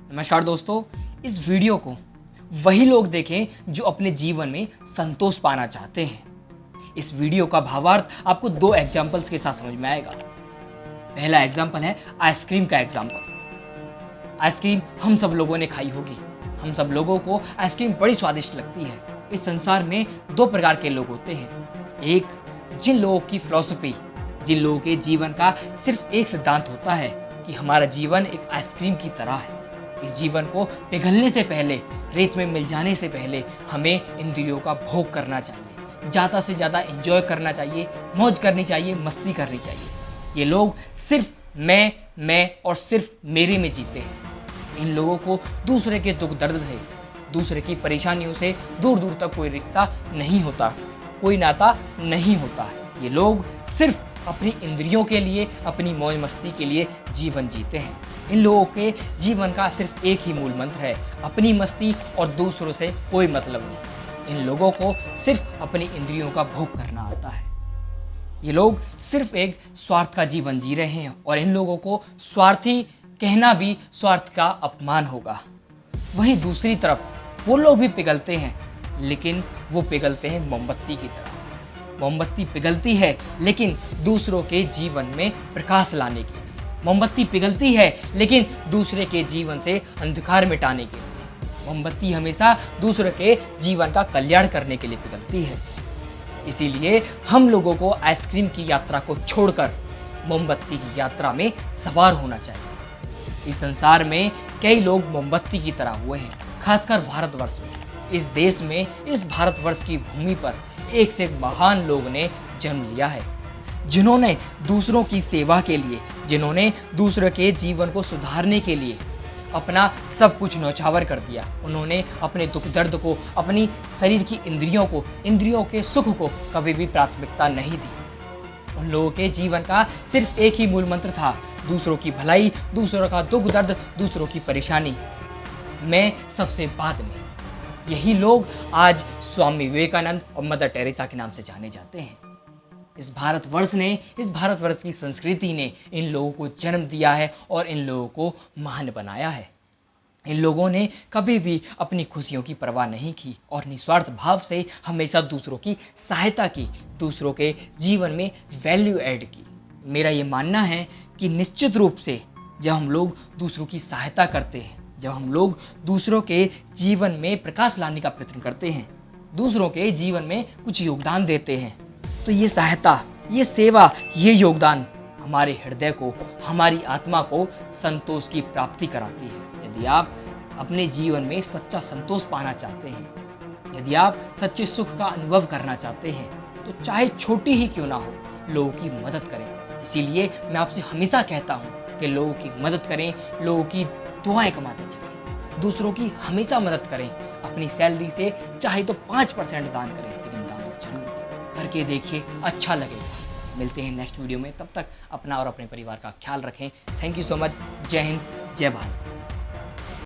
नमस्कार दोस्तों, इस वीडियो को वही लोग देखें जो अपने जीवन में संतोष पाना चाहते हैं। इस वीडियो का भावार्थ आपको दो एग्जाम्पल्स के साथ समझ में आएगा। पहला एग्जाम्पल है आइसक्रीम का एग्जाम्पल। आइसक्रीम हम सब लोगों ने खाई होगी। हम सब लोगों को आइसक्रीम बड़ी स्वादिष्ट लगती है। इस संसार में दो प्रकार के लोग होते हैं। एक, जिन लोगों की फिलॉसफी, जिन लोगों के जीवन का सिर्फ एक सिद्धांत होता है कि हमारा जीवन एक आइसक्रीम की तरह है। इस जीवन को पिघलने से पहले, रेत में मिल जाने से पहले हमें इंद्रियों का भोग करना चाहिए, ज़्यादा से ज़्यादा एंजॉय करना चाहिए, मौज करनी चाहिए, मस्ती करनी चाहिए। ये लोग सिर्फ मैं और सिर्फ मेरे में जीते हैं। इन लोगों को दूसरे के दुख दर्द से, दूसरे की परेशानियों से दूर दूर तक कोई रिश्ता नहीं होता, कोई नाता नहीं होता है। ये लोग सिर्फ अपनी इंद्रियों के लिए, अपनी मौज मस्ती के लिए जीवन जीते हैं। इन लोगों के जीवन का सिर्फ एक ही मूल मंत्र है, अपनी मस्ती और दूसरों से कोई मतलब नहीं। इन लोगों को सिर्फ अपनी इंद्रियों का भोग करना आता है। ये लोग सिर्फ एक स्वार्थ का जीवन जी रहे हैं और इन लोगों को स्वार्थी कहना भी स्वार्थ का अपमान होगा। वहीं दूसरी तरफ वो लोग भी पिघलते हैं, लेकिन वो पिघलते हैं मोमबत्ती की तरह। मोमबत्ती पिघलती है लेकिन दूसरों के जीवन में प्रकाश लाने के लिए। मोमबत्ती पिघलती है लेकिन दूसरे के जीवन से अंधकार मिटाने के लिए। मोमबत्ती हमेशा दूसरे के जीवन का कल्याण करने के लिए पिघलती है। इसीलिए हम लोगों को आइसक्रीम की यात्रा को छोड़कर मोमबत्ती की यात्रा में सवार होना चाहिए। इस संसार में कई लोग मोमबत्ती की तरह हुए हैं, खासकर भारतवर्ष में। इस देश में, इस भारतवर्ष की भूमि पर एक से एक महान लोग ने जन्म लिया है, जिन्होंने दूसरों की सेवा के लिए, जिन्होंने दूसरों के जीवन को सुधारने के लिए अपना सब कुछ न्यौछावर कर दिया। उन्होंने अपने दुख दर्द को, अपनी शरीर की इंद्रियों को, इंद्रियों के सुख को कभी भी प्राथमिकता नहीं दी। उन लोगों के जीवन का सिर्फ एक ही मूल मंत्र था, दूसरों की भलाई, दूसरों का दुख दर्द, दूसरों की परेशानी, मैं सबसे बाद में। यही लोग आज स्वामी विवेकानंद और मदर टेरेसा के नाम से जाने जाते हैं। इस भारतवर्ष ने, इस भारतवर्ष की संस्कृति ने इन लोगों को जन्म दिया है और इन लोगों को महान बनाया है। इन लोगों ने कभी भी अपनी खुशियों की परवाह नहीं की और निस्वार्थ भाव से हमेशा दूसरों की सहायता की, दूसरों के जीवन में वैल्यू ऐड की। मेरा ये मानना है कि निश्चित रूप से जब हम लोग दूसरों की सहायता करते हैं, जब हम लोग दूसरों के जीवन में प्रकाश लाने का प्रयत्न करते हैं, दूसरों के जीवन में कुछ योगदान देते हैं, तो ये सहायता, ये सेवा, ये योगदान हमारे हृदय को, हमारी आत्मा को संतोष की प्राप्ति कराती है। यदि आप अपने जीवन में सच्चा संतोष पाना चाहते हैं, यदि आप सच्चे सुख का अनुभव करना चाहते हैं, तो चाहे छोटी ही क्यों ना हो, लोगों की मदद करें। इसीलिए मैं आपसे हमेशा कहता हूँ कि लोगों की मदद करें, लोगों की दुआएं कमाते चलें, दूसरों की हमेशा मदद करें। अपनी सैलरी से चाहे तो 5% दान करें, लेकिन दान जरूर करके देखिए, अच्छा लगेगा। मिलते हैं नेक्स्ट वीडियो में, तब तक अपना और अपने परिवार का ख्याल रखें। Thank you so much. जय हिंद, जय भारत।